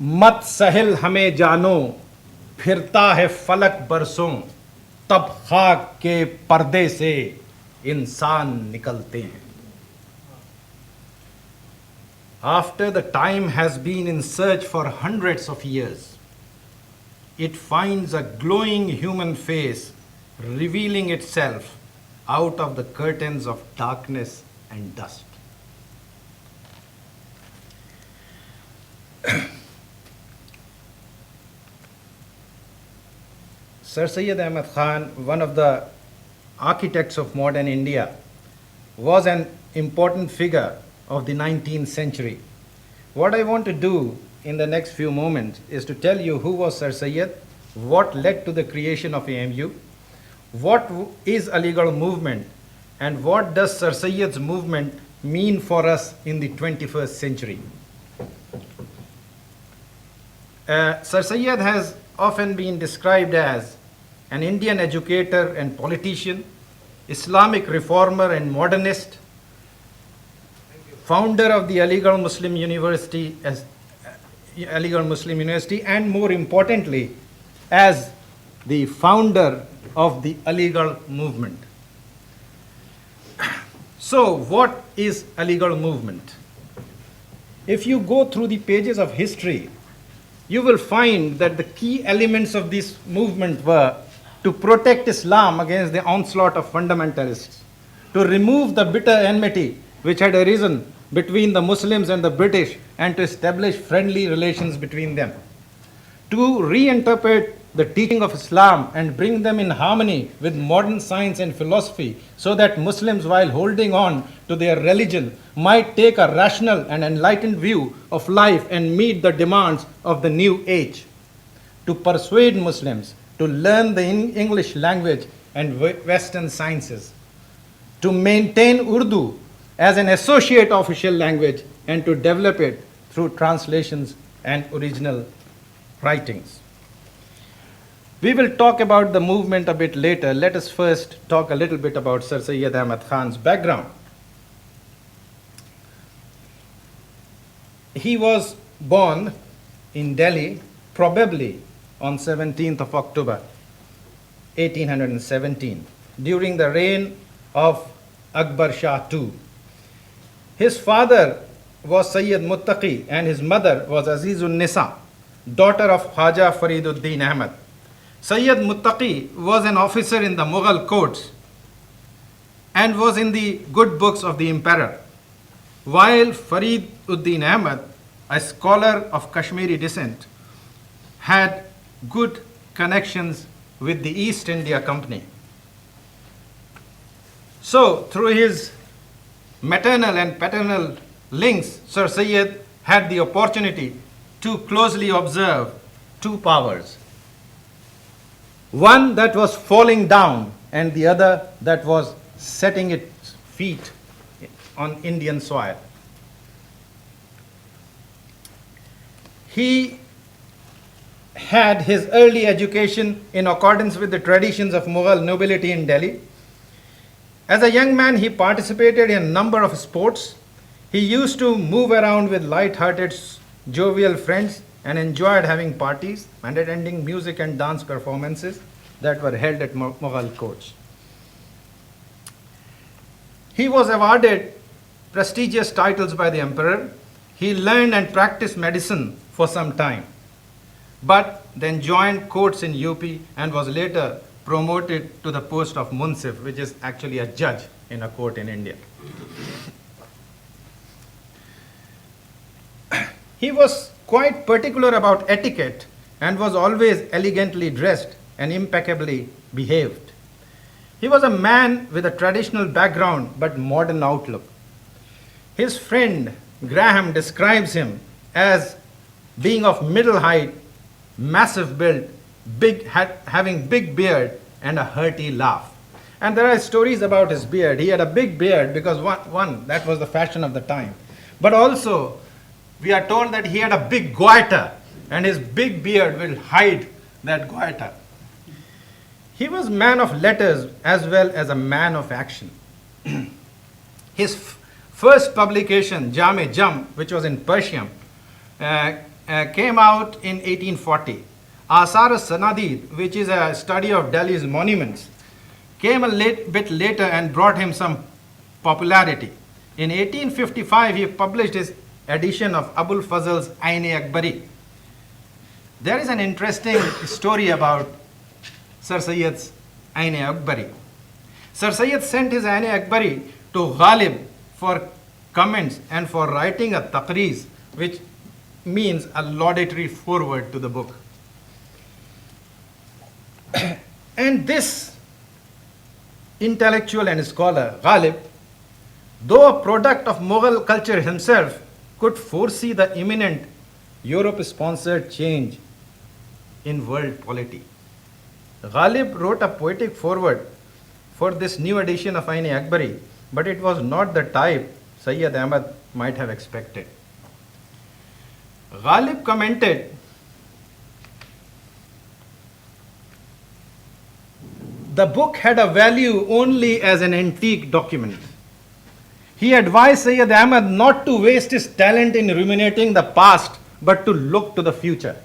मत सहल हमें जानो फिरता है फलक बरसों तब खाक के पर्दे से इंसान निकलते हैं. After the time has been in search for hundreds of years, it finds a glowing human face revealing itself out of the curtains of darkness and dust. Sir Syed Ahmad Khan, one of the architects of modern India, was an important figure of the 19th century. What I want to do in the next few moments is to tell you who was Sir Syed, what led to the creation of AMU, what is Aligarh movement, and what does Sir Syed's movement mean for us in the 21st century. Sir Syed has often been described as an Indian educator and politician, Islamic reformer and modernist, founder of the Aligarh Muslim University, and more importantly, as the founder of the Aligarh movement. So, what is Aligarh movement? If you go through the pages of history, you will find that the key elements of this movement were to protect Islam against the onslaught of fundamentalists, to remove the bitter enmity which had arisen between the Muslims and the British, and to establish friendly relations between them, to reinterpret the teaching of Islam and bring them in harmony with modern science and philosophy, so that Muslims, while holding on to their religion, might take a rational and enlightened view of life and meet the demands of the new age, to persuade Muslims to learn the English language and Western sciences, to maintain Urdu as an associate official language, and to develop it through translations and original writings. We will talk about the movement a bit later. Let us first talk a little bit about Sir Syed Ahmad Khan's background. He was born in Delhi, probably on 17th of October, 1817, during the reign of Akbar Shah II. His father was Sayyid Muttaqi and his mother was Azizun Nisa, daughter of Khaja Fariduddin Ahmad. Sayyid Muttaqi was an officer in the Mughal courts and was in the good books of the emperor, while Fariduddin Ahmad, a scholar of Kashmiri descent, had good connections with the East India Company. So, through his maternal and paternal links, Sir Syed had the opportunity to closely observe two powers. One that was falling down and the other that was setting its feet on Indian soil. He had his early education in accordance with the traditions of Mughal nobility in Delhi. As a young man, he participated in a number of sports. He used to move around with light-hearted, jovial friends and enjoyed having parties and attending music and dance performances that were held at Mughal courts. He was awarded prestigious titles by the emperor. He learned and practiced medicine for some time, but then joined courts in UP and was later promoted to the post of Munsif, which is actually a judge in a court in India. He was quite particular about etiquette and was always elegantly dressed and impeccably behaved. He was a man with a traditional background but modern outlook. His friend Graham describes him as being of middle height, massive build, having big beard and a hearty laugh. And there are stories about his beard. He had a big beard because one that was the fashion of the time. But also, we are told that he had a big goiter, and his big beard will hide that goiter. He was a man of letters as well as a man of action. His first publication, Jam-e Jam, which was in Persian, came out in 1840. Asar al-Sanadid, which is a study of Delhi's monuments, came a bit later and brought him some popularity. In 1855, he published his edition of Abul Fazl's Ain-e-Akbari. There is an interesting story about Sir Syed's Ain-e-Akbari. Sir Syed sent his Ain-e-Akbari to Ghalib for comments and for writing a taqreez, which means a laudatory foreword to the book. And this intellectual and scholar, Ghalib, though a product of Mughal culture himself, could foresee the imminent Europe-sponsored change in world polity. Ghalib wrote a poetic foreword for this new edition of Ain-e-Akbari, but it was not the type Sayyid Ahmad might have expected. Ghalib commented, "The book had a value only as an antique document." He advised Sayyid Ahmad not to waste his talent in ruminating the past, but to look to the future.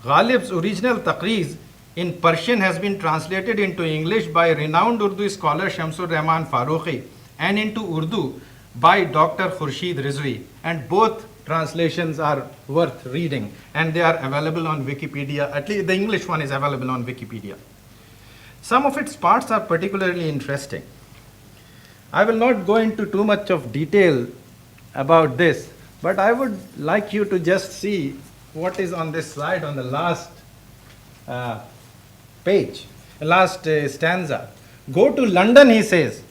Ghalib's original taqreez in Persian has been translated into English by renowned Urdu scholar Shamsur Rahman Farooqi and into Urdu by Dr. Khurshid Rizvi, and both translations are worth reading, and they are available on Wikipedia. At least the English one is available on Wikipedia. Some of its parts are particularly interesting. I will not go into too much of detail about this, but I would like you to just see what is on this slide on the last page, last stanza. "Go to London," he says,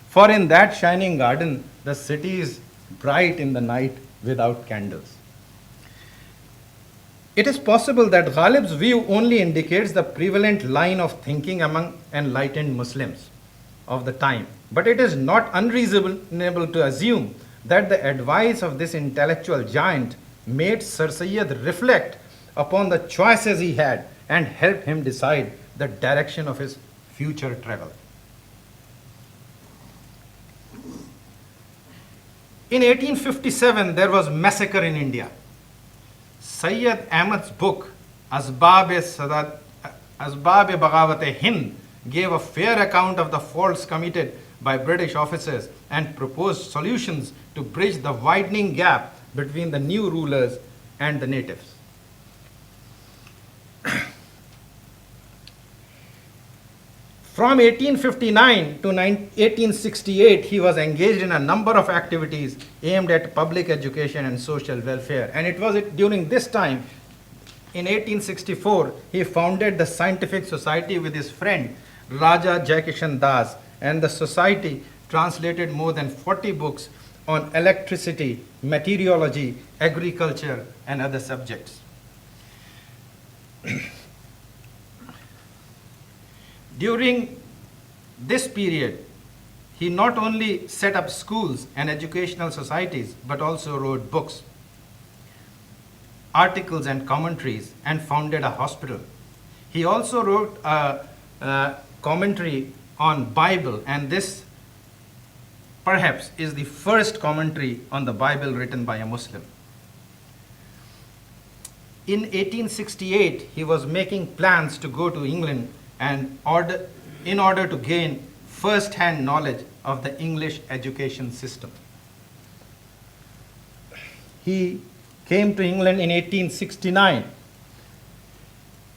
"for in that shining garden the city is bright in the night without candles." It is possible that Ghalib's view only indicates the prevalent line of thinking among enlightened Muslims of the time, but it is not unreasonable to assume that the advice of this intellectual giant made Sir Syed reflect upon the choices he had and helped him decide the direction of his future travel. In 1857, there was massacre in India. Sayyid Ahmad's book, Asbab-e-Baghawat-e-Hind, gave a fair account of the faults committed by British officers and proposed solutions to bridge the widening gap between the new rulers and the natives. From 1859 to 1868, he was engaged in a number of activities aimed at public education and social welfare. And it was during this time, in 1864, he founded the Scientific Society with his friend Raja Jaikishan Das, and the society translated more than 40 books on electricity, meteorology, agriculture, and other subjects. During this period, he not only set up schools and educational societies, but also wrote books, articles, and commentaries, and founded a hospital. He also wrote a commentary on Bible, and this perhaps is the first commentary on the Bible written by a Muslim. In 1868, he was making plans to go to England and in order to gain first-hand knowledge of the English education system. He came to England in 1869.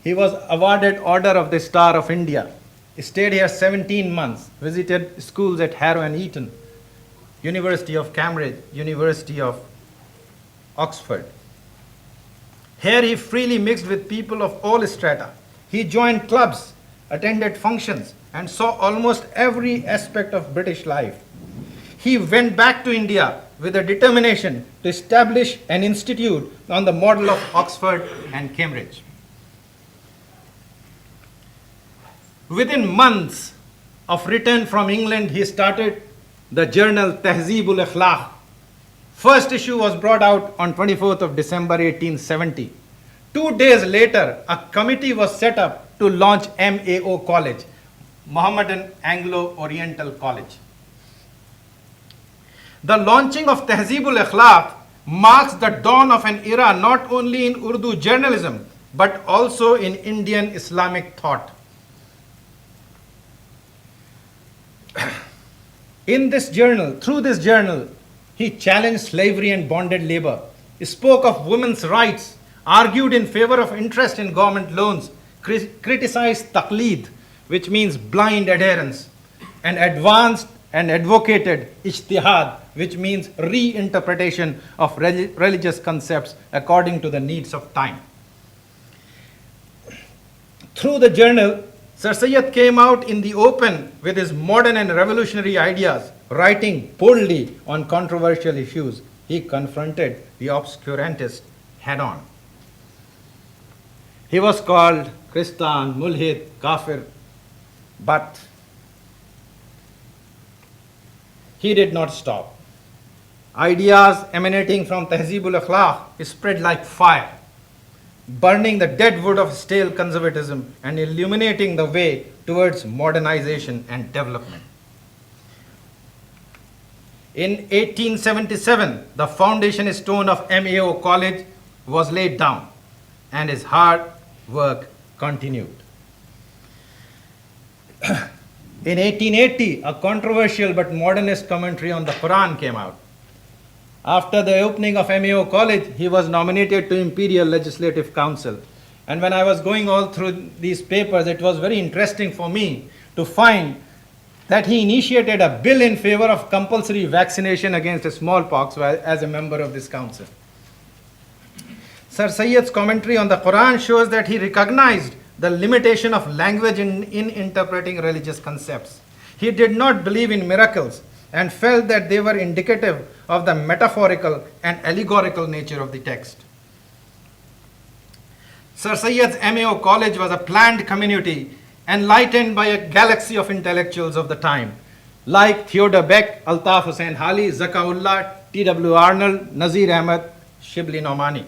He was awarded Order of the Star of India. He stayed here 17 months, visited schools at Harrow and Eton, University of Cambridge, University of Oxford. Here he freely mixed with people of all strata. He joined clubs, attended functions, and saw almost every aspect of British life. He went back to India with a determination to establish an institute on the model of Oxford and Cambridge. Within months of return from England, he started the journal Tehzeeb-ul-Akhlaq. First issue was brought out on 24th of December 1870. 2 days later, a committee was set up to launch MAO College, Mohammedan Anglo-Oriental College. The launching of Tehzeeb-ul-Akhlaq marks the dawn of an era not only in Urdu journalism, but also in Indian Islamic thought. In this journal, through this journal, he challenged slavery and bonded labor, spoke of women's rights, argued in favor of interest in government loans, criticized taqleed, which means blind adherence, and advanced and advocated ijtihad, which means reinterpretation of religious concepts according to the needs of time. Through the journal, Sir Syed came out in the open with his modern and revolutionary ideas, writing boldly on controversial issues. He confronted the obscurantist head-on. He was called Christian, Mulhid, Kafir, but he did not stop. Ideas emanating from Tehzeebul Akhlaq spread like fire, burning the dead wood of stale conservatism and illuminating the way towards modernization and development. In 1877, the foundation stone of MAO College was laid down, and his hard work continued. In 1880, a controversial but modernist commentary on the Quran came out. After the opening of MAO College, he was nominated to Imperial Legislative Council. And when I was going all through these papers, it was very interesting for me to find that he initiated a bill in favor of compulsory vaccination against smallpox as a member of this council. Sir Syed's commentary on the Quran shows that he recognized the limitation of language in interpreting religious concepts. He did not believe in miracles and felt that they were indicative of the metaphorical and allegorical nature of the text. Sir Syed's MAO College was a planned community enlightened by a galaxy of intellectuals of the time, like Theodore Beck, Altaf Hussain Hali, Zakaullah, T.W. Arnold, Nazir Ahmed, Shibli Nomani.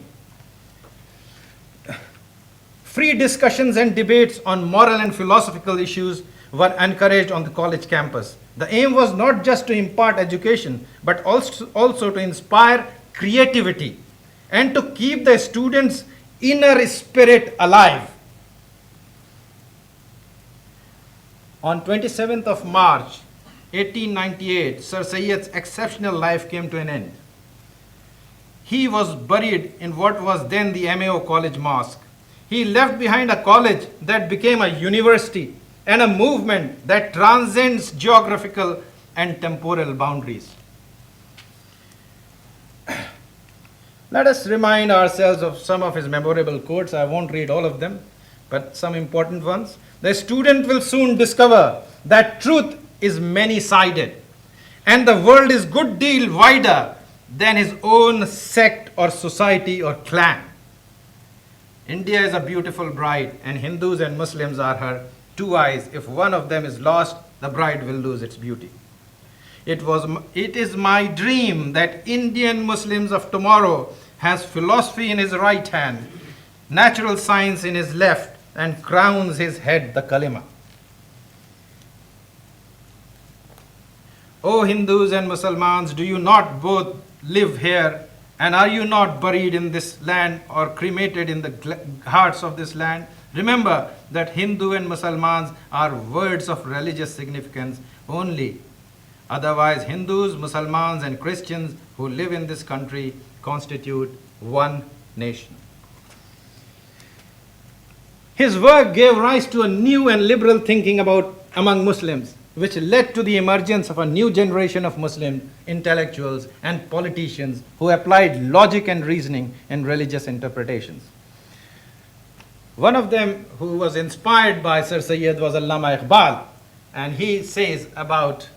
Free discussions and debates on moral and philosophical issues were encouraged on the college campus. The aim was not just to impart education, but also to inspire creativity and to keep the students' inner spirit alive. On 27th of March, 1898, Sir Syed's exceptional life came to an end. He was buried in what was then the MAO College Mosque. He left behind a college that became a university and a movement that transcends geographical and temporal boundaries. Let us remind ourselves of some of his memorable quotes. I won't read all of them, but some important ones. The student will soon discover that truth is many-sided, and the world is good deal wider than his own sect or society or clan. India is a beautiful bride, and Hindus and Muslims are her two eyes. If one of them is lost, the bride will lose its beauty. It is my dream that Indian Muslims of tomorrow has philosophy in his right hand, natural science in his left, and crowns his head the kalima. O Hindus and Muslims, do you not both live here, and are you not buried in this land or cremated in the hearts of this land? Remember that Hindu and Muslims are words of religious significance only. Otherwise, Hindus, Muslims, and Christians who live in this country constitute one nation. His work gave rise to a new and liberal thinking among Muslims, which led to the emergence of a new generation of Muslim intellectuals and politicians who applied logic and reasoning in religious interpretations. One of them who was inspired by Sir Syed was Allama Iqbal, and he says about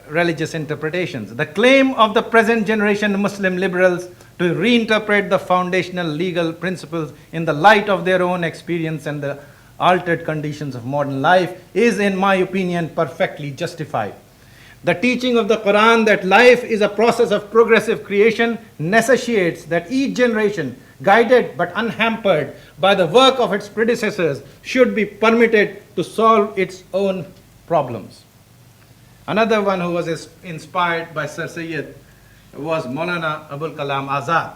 religious interpretations. The claim of the present generation Muslim liberals to reinterpret the foundational legal principles in the light of their own experience and the altered conditions of modern life is, in my opinion, perfectly justified. The teaching of the Quran that life is a process of progressive creation necessitates that each generation, guided but unhampered by the work of its predecessors, should be permitted to solve its own problems. Another one who was inspired by Sir Syed was Maulana Abul Kalam Azad.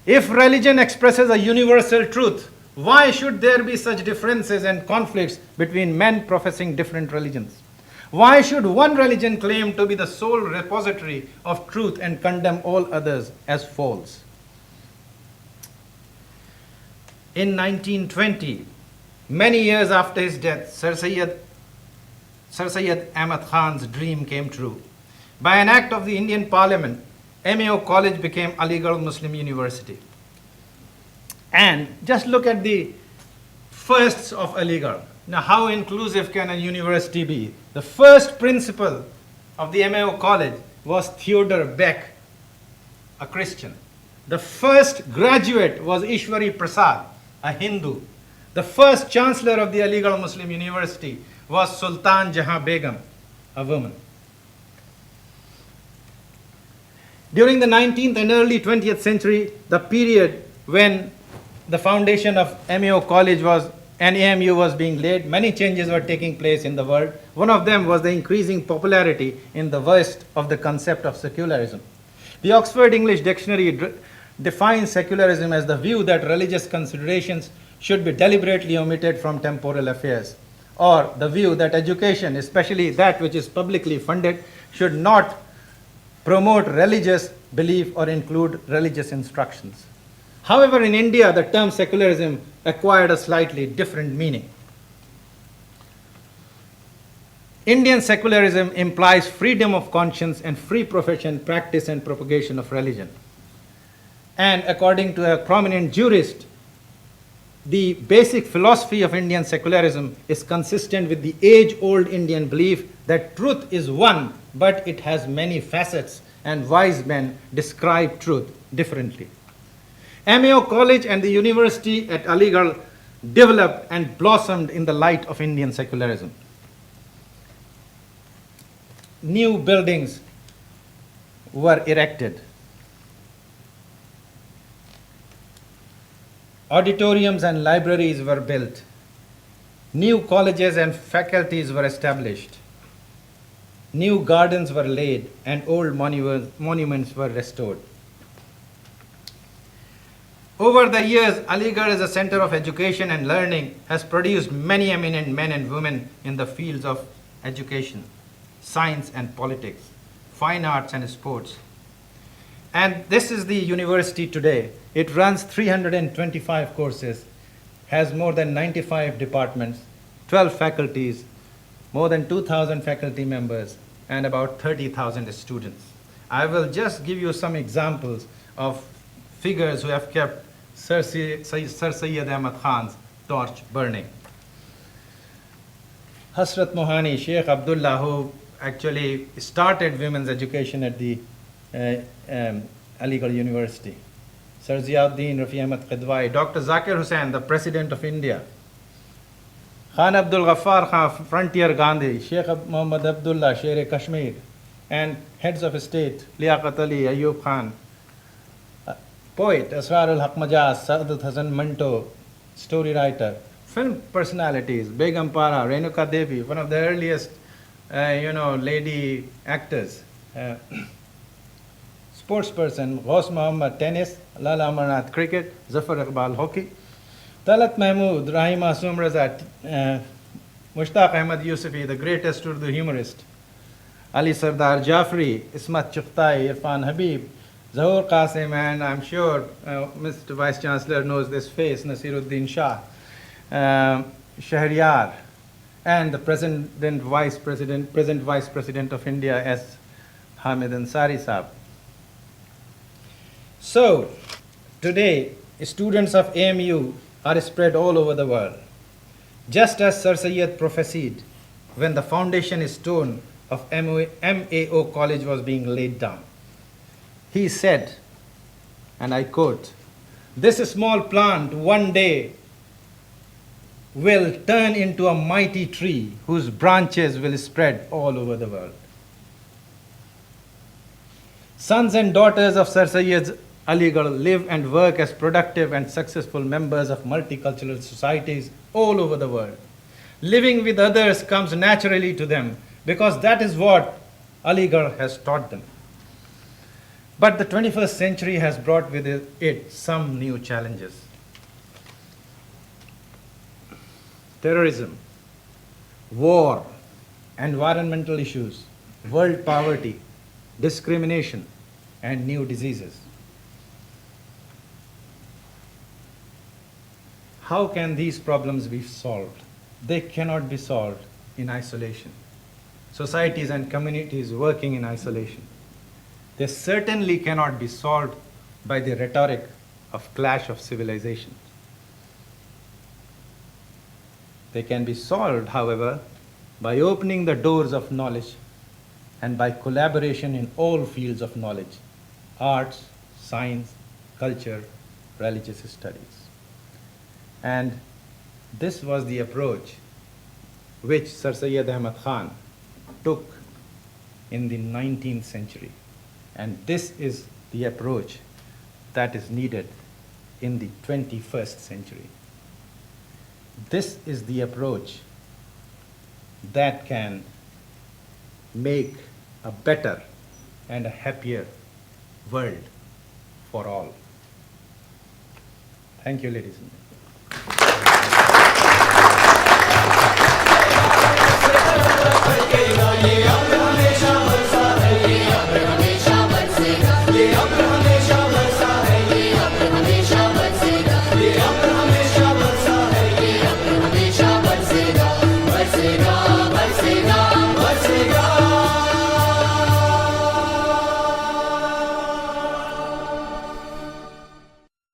If religion expresses a universal truth, why should there be such differences and conflicts between men professing different religions? Why should one religion claim to be the sole repository of truth and condemn all others as false? In 1920, many years after his death, Sir Syed Ahmad Khan's dream came true. By an act of the Indian Parliament, AMU College became Aligarh Muslim University. And just look at the firsts of Aligarh. Now, how inclusive can a university be? The first principal of the AMU College was Theodore Beck, a Christian. The first graduate was Ishwari Prasad, a Hindu. The first chancellor of the Aligarh Muslim University was Sultan Jahan Begum, a woman. During the 19th and early 20th century, the period when the foundation of AMU College and AMU was being laid, many changes were taking place in the world. One of them was the increasing popularity in the West of the concept of secularism. The Oxford English Dictionary defines secularism as the view that religious considerations should be deliberately omitted from temporal affairs, or the view that education, especially that which is publicly funded, should not promote religious belief or include religious instructions. However, in India, the term secularism acquired a slightly different meaning. Indian secularism implies freedom of conscience and free profession, practice, and propagation of religion. And according to a prominent jurist, the basic philosophy of Indian secularism is consistent with the age-old Indian belief that truth is one, but it has many facets, and wise men describe truth differently. AMU College and the university at Aligarh developed and blossomed in the light of Indian secularism. New buildings were erected. Auditoriums and libraries were built. New colleges and faculties were established. New gardens were laid and old monuments were restored. Over the years, Aligarh as a center of education and learning has produced many eminent men and women in the fields of education, science and politics, fine arts and sports. And this is the university today. It runs 325 courses, has more than 95 departments, 12 faculties, more than 2,000 faculty members, and about 30,000 students. I will just give you some examples of figures who have kept Sir Syed Ahmad Khan's torch burning. Hasrat Mohani, Sheikh Abdullah, who actually started women's education at the Aligarh University. Sir Ziauddin Rafi Ahmad Qidwai, Dr. Zakir Hussain, the President of India. Khan Abdul Ghaffar Khan, Frontier Gandhi, Sheikh Muhammad Abdullah, Sher-e-Kashmir, and heads of state, Liaqat Ali, Ayub Khan, poet, Asrar al-Haq Majaz, Saadat Hasan Manto, story writer, film personalities, Begum Para, Renuka Devi, one of the earliest, lady actors, sportsperson, Ghaus Muhammad, tennis, Lala Amarnath, cricket, Zafar Iqbal, hockey, Talat Mahmood, Rahim Asum Raza, Mushtaq Ahmad Yusufi, the greatest Urdu humorist, Ali Sardar Jafri, Ismat Chughtai, Irfan Habib, Zahur Qasim, and I'm sure Mr. Vice Chancellor knows this face, Nasiruddin Shah, Shahriyar, and the present Vice President of India, S. Hamid Ansari Saab. So, today, students of AMU are spread all over the world. Just as Sir Syed prophesied when the foundation stone of MAO College was being laid down. He said, and I quote, "This small plant one day will turn into a mighty tree whose branches will spread all over the world." Sons and daughters of Sir Syed Aligarh live and work as productive and successful members of multicultural societies all over the world. Living with others comes naturally to them because that is what Aligarh has taught them. But the 21st century has brought with it some new challenges. Terrorism, war, environmental issues, world poverty, discrimination, and new diseases. How can these problems be solved? They cannot be solved in isolation. Societies and communities working in isolation. They certainly cannot be solved by the rhetoric of clash of civilizations. They can be solved, however, by opening the doors of knowledge and by collaboration in all fields of knowledge: arts, science, culture, religious studies. And this was the approach which Sir Syed Ahmad Khan took in the 19th century. And this is the approach that is needed in the 21st century. This is the approach that can make a better and a happier world for all. Thank you, ladies and gentlemen.